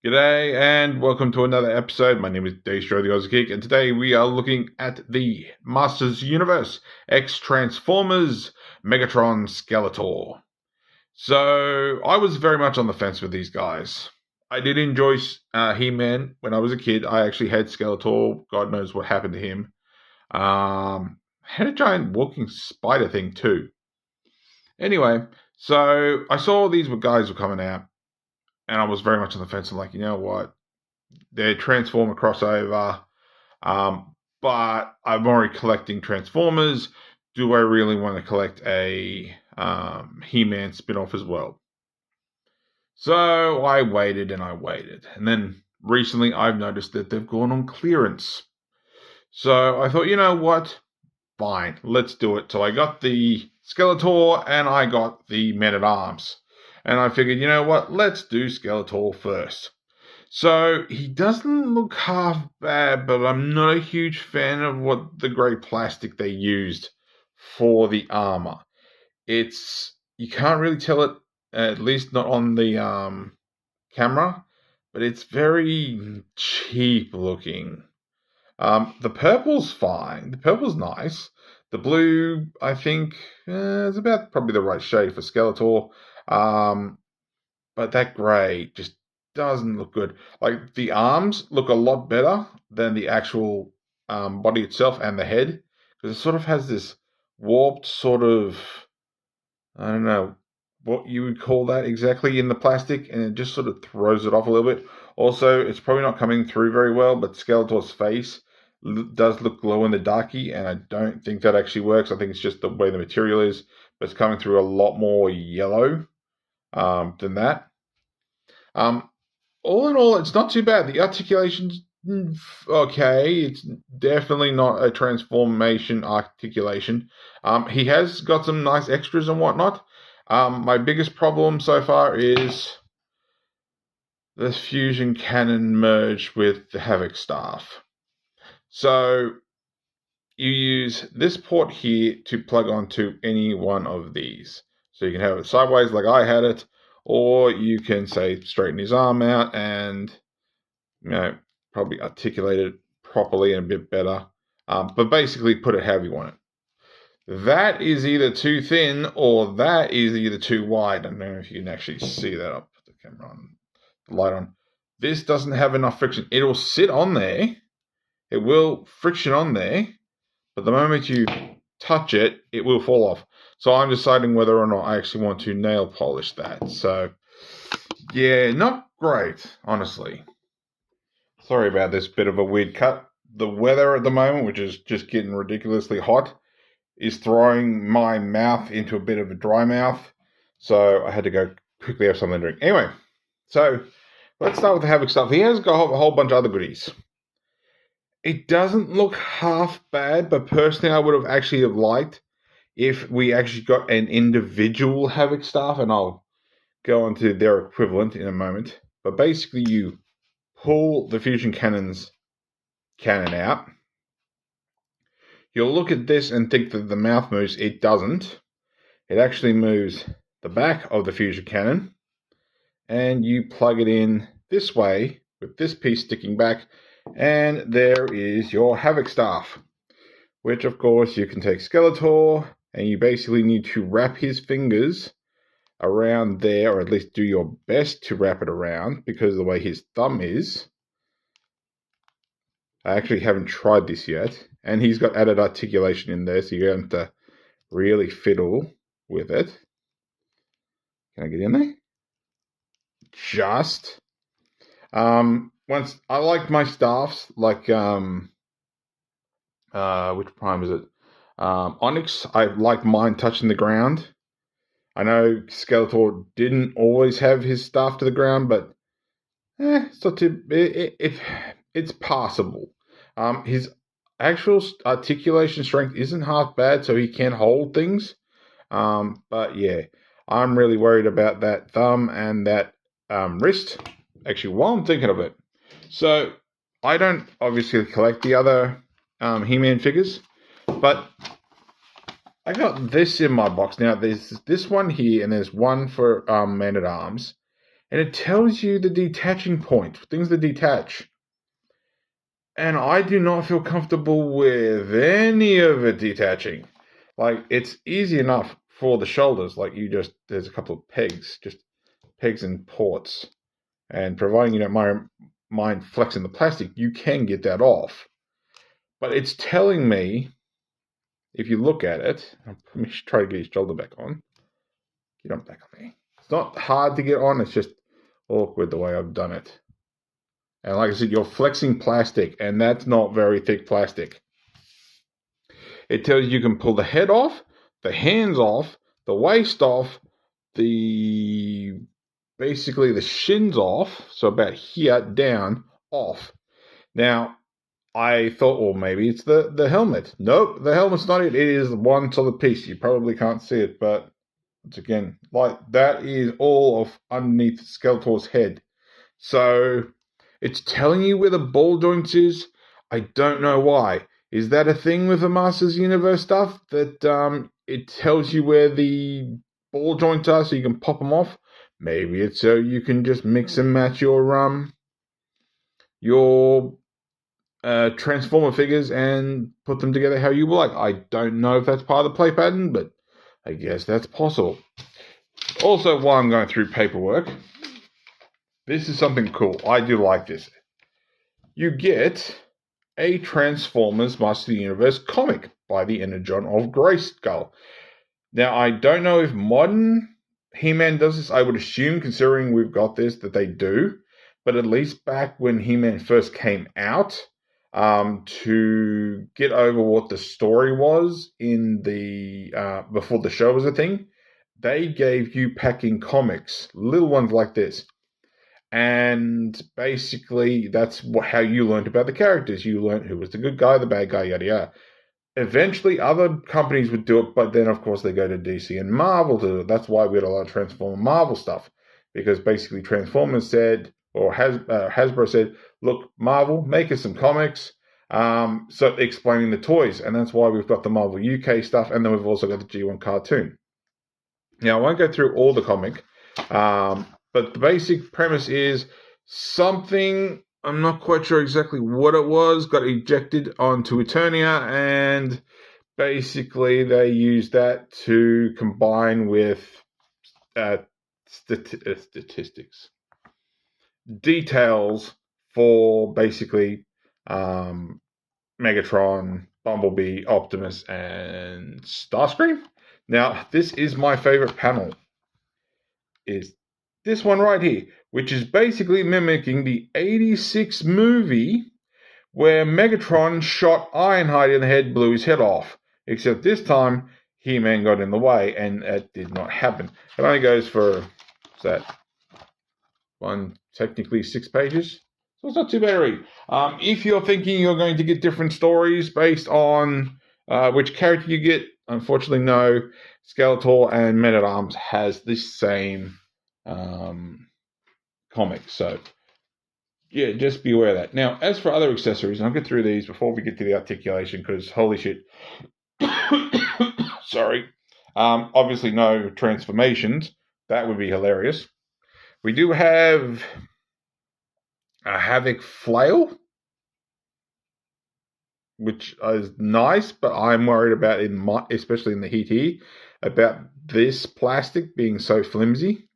G'day and welcome to another episode. My name is Daystro the Aussie Geek, and today we are looking at the Masters Universe X Transformers Megatron Skeletor. So I was very much on the fence with these guys. I did enjoy He-Man when I was a kid. I actually had Skeletor. God knows what happened to him. Had a giant walking spider thing too. Anyway, so I saw these guys were coming out, and I was very much on the fence. I'm like, you know what? They're Transformer crossover, but I'm already collecting Transformers. Do I really want to collect a He-Man spin-off as well? So I waited and I waited. And then recently I've noticed that they've gone on clearance. So I thought, you know what? Fine, let's do it. So I got the Skeletor and I got the Men-at-Arms. And I figured, you know what? Let's do Skeletor first. So he doesn't look half bad, but I'm not a huge fan of what the grey plastic they used for the armor. You can't really tell it, at least not on the camera, but it's very cheap looking. The purple's fine. The purple's nice. The blue, I think, is about probably the right shade for Skeletor. But that grey just doesn't look good. Like, the arms look a lot better than the actual body itself and the head, because it sort of has this warped sort of, I don't know what you would call that exactly in the plastic, and it just sort of throws it off a little bit. Also, it's probably not coming through very well, but Skeletor's face does look glow in the darky, and I don't think that actually works. I think it's just the way the material is, but it's coming through a lot more yellow than that. All in all, it's not too bad. The articulation's okay. It's definitely not a transformation articulation. He has got some nice extras and whatnot. My biggest problem so far is the fusion cannon merged with the Havoc staff. So you use this port here to plug onto any one of these. So you can have it sideways like I had it, or you can, say, straighten his arm out and, probably articulate it properly and a bit better. But basically put it however you want it. That is either too thin or that is either too wide. I don't know if you can actually see that. I'll put the camera on, the light on. This doesn't have enough friction. It'll sit on there. It will friction on there. But the moment you touch it, it will fall off. So I'm deciding whether or not I actually want to nail polish that. So, yeah, not great, honestly. Sorry about this bit of a weird cut. The weather at the moment, which is just getting ridiculously hot, is throwing my mouth into a bit of a dry mouth. So I had to go quickly have something to drink. Anyway, so let's start with the Havoc stuff. He has got a whole bunch of other goodies. It doesn't look half bad, but personally I would have actually liked if we actually got an individual Havoc staff, and I'll go on to their equivalent in a moment. But basically you pull the fusion cannon out. You'll look at this and think that the mouth moves. It doesn't. It actually moves the back of the fusion cannon, and you plug it in this way with this piece sticking back, and there is your Havoc staff, which of course you can take Skeletor, and you basically need to wrap his fingers around there, or at least do your best to wrap it around, because of the way his thumb is. I actually haven't tried this yet, and he's got added articulation in there, so you're going to really fiddle with it. Can I get in there? Just. Once I like my staffs, like which prime is it? Onyx. I like mine touching the ground. I know Skeletor didn't always have his staff to the ground, but it's not too. It's passable. His actual articulation strength isn't half bad, so he can hold things. But yeah, I'm really worried about that thumb and that wrist. Actually, while I'm thinking of it, so I don't obviously collect the other He-Man figures, but I got this in my box. Now, there's this one here, and there's one for Man-at-Arms. and it tells you the detaching point, things that detach. And I do not feel comfortable with any of it detaching. Like, it's easy enough for the shoulders. Like, there's a couple of pegs, just pegs and ports. And providing you don't mind flexing the plastic, you can get that off. But it's telling me, if you look at it, let me try to get his shoulder back on. Get on back on me. It's not hard to get on, it's just awkward the way I've done it. And like I said, you're flexing plastic, and that's not very thick plastic. It tells you can pull the head off, the hands off, the waist off, basically the shins off, so about here, down, off. Now, I thought, well, maybe it's the helmet. Nope, the helmet's not it. It is one solid piece. You probably can't see it, but it's again, like, that is all of underneath Skeletor's head. So it's telling you where the ball joint is. I don't know why. Is that a thing with the Masters Universe stuff, that it tells you where the ball joints are so you can pop them off? Maybe it's so you can just mix and match your Transformer figures and put them together how you like. I don't know if that's part of the play pattern, but I guess that's possible. Also, while I'm going through paperwork, this is something cool. I do like this. You get a Transformers Master of the Universe comic by the Energon of Grayskull. Now, I don't know if modern He-Man does this. I would assume, considering we've got this, that they do. But at least back when He-Man first came out, to get over what the story was in the before the show was a thing, they gave you packing comics, little ones like this. And basically, that's how you learned about the characters. You learned who was the good guy, the bad guy, yada yada. Eventually, other companies would do it, but then, of course, they go to DC and Marvel to do it. That's why we had a lot of Transformer Marvel stuff, because basically Transformers said, or Hasbro said, look, Marvel, make us some comics, so explaining the toys, and that's why we've got the Marvel UK stuff, and then we've also got the G1 cartoon. Now, I won't go through all the comic, but the basic premise is something, I'm not quite sure exactly what it was, got ejected onto Eternia, and basically they used that to combine with statistics. Details for basically Megatron, Bumblebee, Optimus, and Starscream. Now, this is my favorite panel. Is this one right here, which is basically mimicking the 86 movie where Megatron shot Ironhide in the head, blew his head off. Except this time, He-Man got in the way, and that did not happen. It only goes for, what's that? Technically 6 pages. So it's not too bad to read. If you're thinking you're going to get different stories based on which character you get, unfortunately, no. Skeletor and Man-at-Arms has the same comic. So, yeah, just be aware of that. Now, as for other accessories, I'll get through these before we get to the articulation, because holy shit. Sorry. Obviously, no transformations. That would be hilarious. We do have a Havoc flail, which is nice, but I'm worried about, especially in the heat here, about this plastic being so flimsy.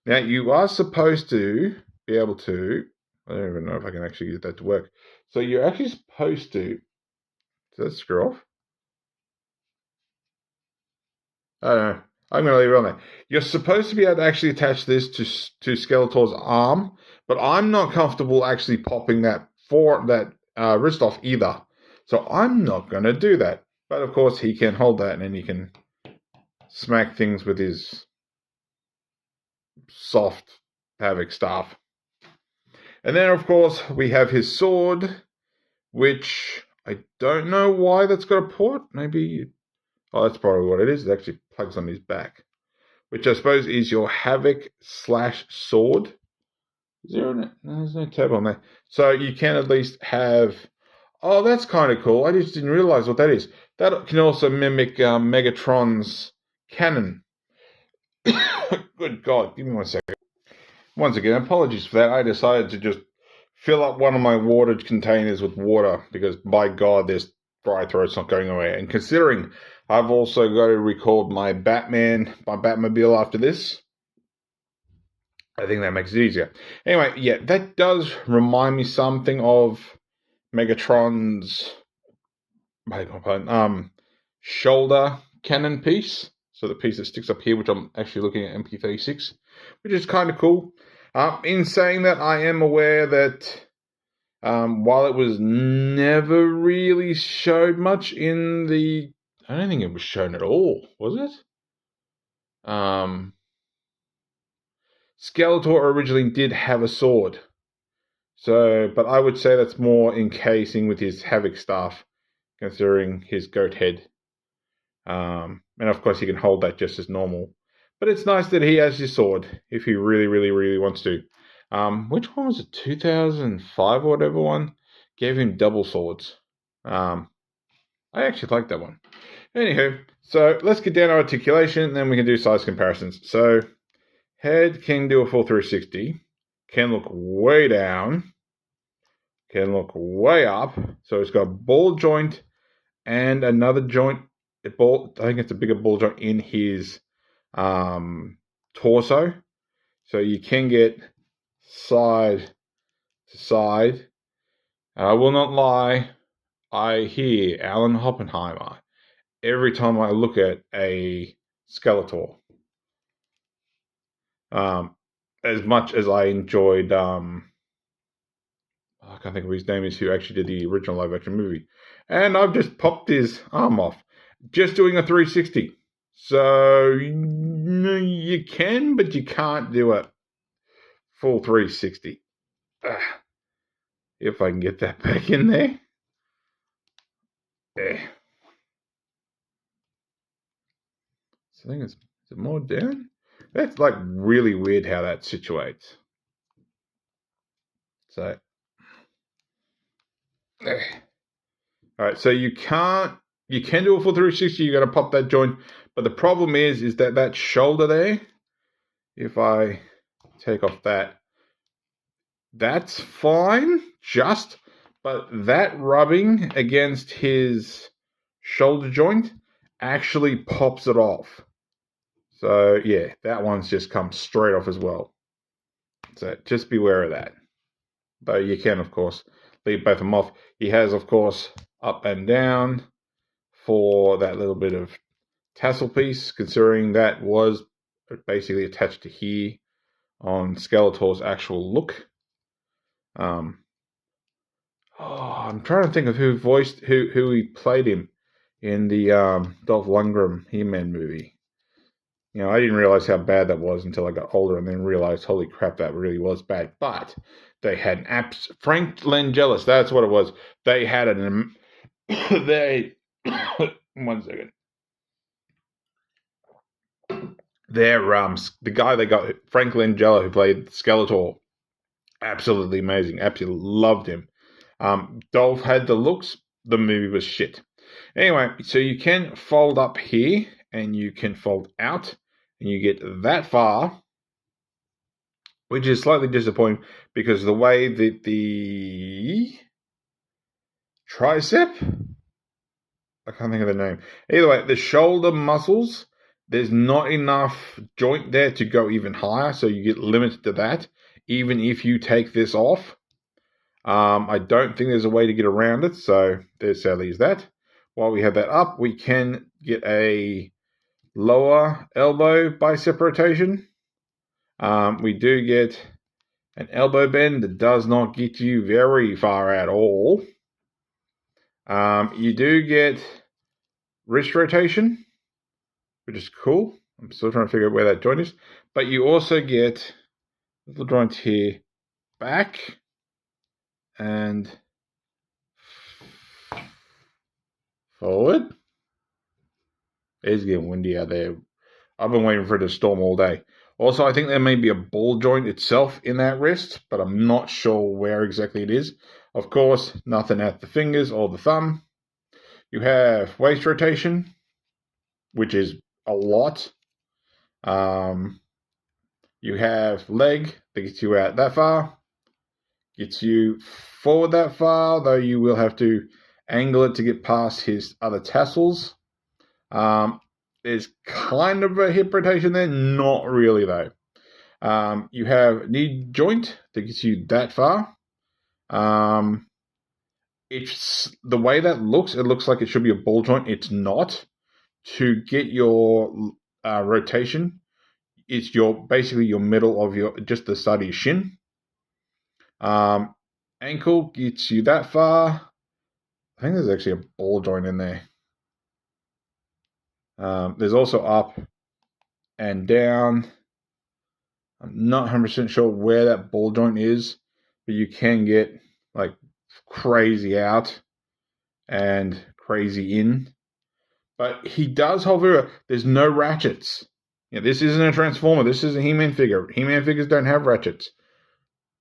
Now, you are supposed to be able to, I don't even know if I can actually get that to work. So you're actually supposed to, does that screw off? I don't know. I'm going to leave it on there. You're supposed to be able to actually attach this to Skeletor's arm, but I'm not comfortable actually popping that wrist off either. So I'm not going to do that. But of course, he can hold that, and then he can smack things with his soft Havoc staff. And then, of course, we have his sword, which I don't know why that's got a port. Maybe, oh, that's probably what it is. It actually plugs on his back, which I suppose is your Havoc/sword. Is there no, there's no tab on there. So you can at least have, oh, that's kind of cool. I just didn't realize what that is. That can also mimic Megatron's cannon. Good God, give me 1 second. Once again, apologies for that. I decided to just fill up one of my water containers with water because, by God, this dry throat's not going away. And considering I've also got to record my Batmobile after this, I think that makes it easier. Anyway, yeah, that does remind me something of Megatron's shoulder cannon piece. So the piece that sticks up here, which I'm actually looking at MP36, which is kind of cool. In saying that, I am aware that while it was never really showed much in the... I don't think it was shown at all, was it? Skeletor originally did have a sword. So, but I would say that's more encasing with his Havoc staff, considering his goat head. And of course, he can hold that just as normal. But it's nice that he has his sword, if he really, really, really wants to. Which one was it? 2005 or whatever one? Gave him double swords. I actually like that one. Anywho, so let's get down to articulation, and then we can do size comparisons. So, head can do a full 360. Can look way down. Can look way up. So it's got a ball joint and another joint. I think it's a bigger ball joint in his torso. So you can get side to side. And I will not lie, I hear Alan Oppenheimer every time I look at a Skeletor. As much as I enjoyed, I can't think of his name, is who actually did the original live action movie. And I've just popped his arm off. Just doing a 360. So you can, but you can't do a full 360. If I can get that back in there. So I think is it more down? That's like really weird how that situates. So, all right. So you can do a full 360. You got to pop that joint, but the problem is that shoulder there. If I take off that, that's fine. But that rubbing against his shoulder joint actually pops it off. So, yeah, that one's just come straight off as well. So, just beware of that. Though you can, of course, leave both of them off. He has, of course, up and down for that little bit of tassel piece, considering that was basically attached to here on Skeletor's actual look. I'm trying to think of who he played him in the Dolph Lundgren He-Man movie. You know, I didn't realize how bad that was until I got older, and then realized, holy crap, that really was bad. But they had Frank Langelis, that's what it was. They had one second. The guy they got, Frank Langella, who played Skeletor, absolutely amazing. Absolutely loved him. Dolph had the looks. The movie was shit. Anyway, so you can fold up here, and you can fold out, and you get that far, which is slightly disappointing because the way that the tricep, I can't think of the name. Either way, the shoulder muscles, there's not enough joint there to go even higher, so you get limited to that, even if you take this off. I don't think there's a way to get around it, so there sadly is that. While we have that up, we can get a lower elbow bicep rotation. We do get an elbow bend that does not get you very far at all. You do get wrist rotation, which is cool. I'm still trying to figure out where that joint is. But you also get little joints here, back, and forward. It's getting windy out there. I've been waiting for it to storm all day. Also, I think there may be a ball joint itself in that wrist, but I'm not sure where exactly it is. Of course, nothing at the fingers or the thumb. You have waist rotation, which is a lot. You have leg that gets you out that far, gets you forward that far, though you will have to angle it to get past his other tassels. There's kind of a hip rotation there, not really though. You have knee joint that gets you that far. It's the way that looks. It looks like it should be a ball joint. It's not. To get your rotation, it's basically your middle of just the side of your shin. Ankle gets you that far. I think there's actually a ball joint in there. There's also up and down. I'm not 100% sure where that ball joint is, but you can get like crazy out and crazy in. But he does, however, there's no ratchets. This isn't a Transformer. This is a He-Man figure. He-Man figures don't have ratchets.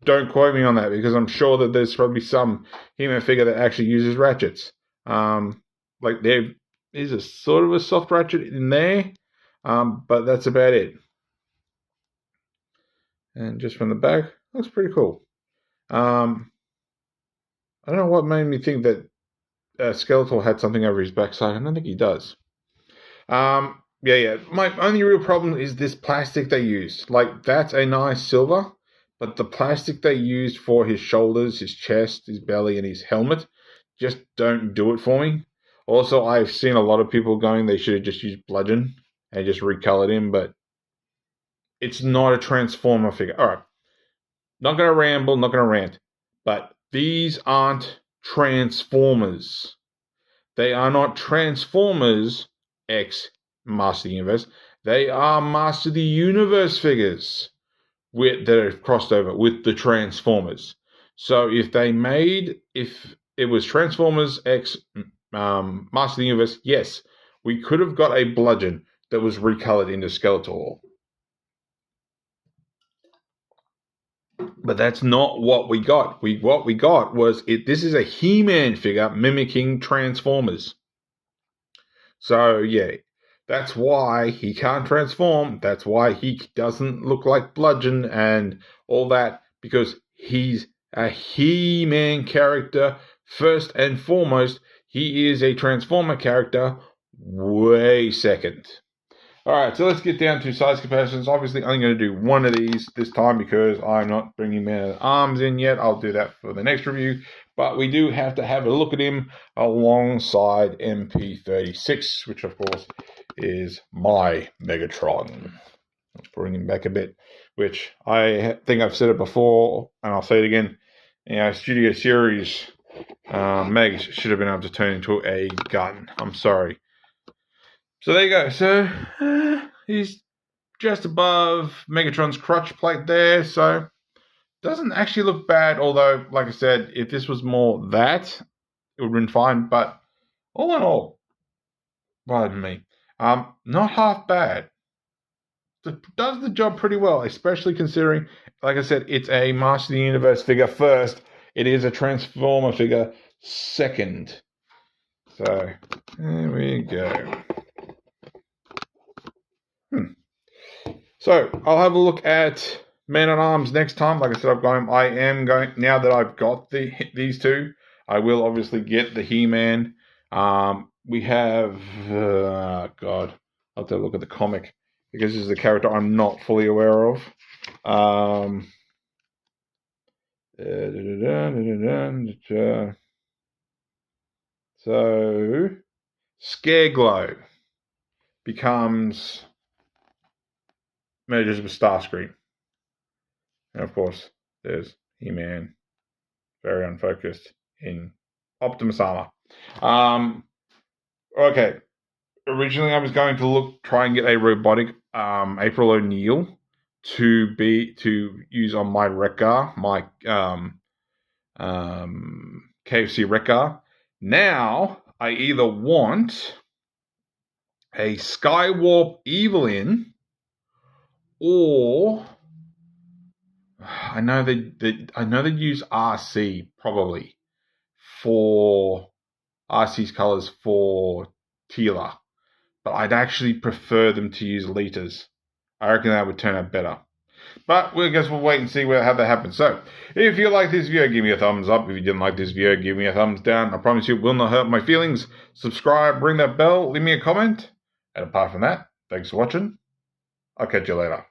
Don't quote me on that, because I'm sure that there's probably some He-Man figure that actually uses ratchets. Like there is a sort of a soft ratchet in there, but that's about it. And just from the back, looks pretty cool. I don't know what made me think that Skeletor had something over his backside. I don't think he does. Yeah. My only real problem is this plastic they used. Like, that's a nice silver, but the plastic they used for his shoulders, his chest, his belly, and his helmet just don't do it for me. Also, I've seen a lot of people going, they should have just used bludgeon and just recolored him, but it's not a Transformer figure. All right. Not going to ramble, not going to rant, but these aren't Transformers. They are not Transformers X Master of the Universe. They are Master of the Universe figures that have crossed over with the Transformers. So if it was Transformers X Master of the Universe, yes, we could have got a bludgeon that was recolored into Skeletor. But that's not what we got. What we got was this is a He-Man figure mimicking Transformers. So yeah, that's why he can't transform. That's why he doesn't look like Bludgeon and all that, because he's a He-Man character first and foremost. He is a Transformer character way second. Alright, so let's get down to size comparisons. Obviously, I'm going to do one of these this time because I'm not bringing Man-at-Arms in yet. I'll do that for the next review. But we do have to have a look at him alongside MP36, which, of course, is my Megatron. Let's bring him back a bit, which I think I've said it before, and I'll say it again. Studio Series Megs should have been able to turn into a gun. I'm sorry. So there you go. So he's just above Megatron's crotch plate there. So doesn't actually look bad. Although, like I said, if this was more that, it would have been fine. But all in all, pardon me, not half bad. It does the job pretty well, especially considering, like I said, it's a Master of the Universe figure first. It is a Transformer figure second. So there we go. So I'll have a look at Man-at-Arms next time. Like I said, I am going now that I've got these two. I will obviously get the He-Man. We have God. I'll have to look at the comic because this is a character I'm not fully aware of. So Scareglow merges with Starscream. And of course, there's He-Man, very unfocused, in Optimus armor. Okay. Originally, I was going to try and get a robotic April O'Neil to use on my Wreck-Gar, my KFC Wreck-Gar. Now, I either want a Skywarp Evelyn, or I know they'd use RC probably for RC's colors for Teela, but I'd actually prefer them to use Lita's. I reckon that would turn out better. But I guess we'll wait and see how that happens. So, if you like this video, give me a thumbs up. If you didn't like this video, give me a thumbs down. I promise you it will not hurt my feelings. Subscribe, ring that bell, leave me a comment. And apart from that, thanks for watching. I'll catch you later.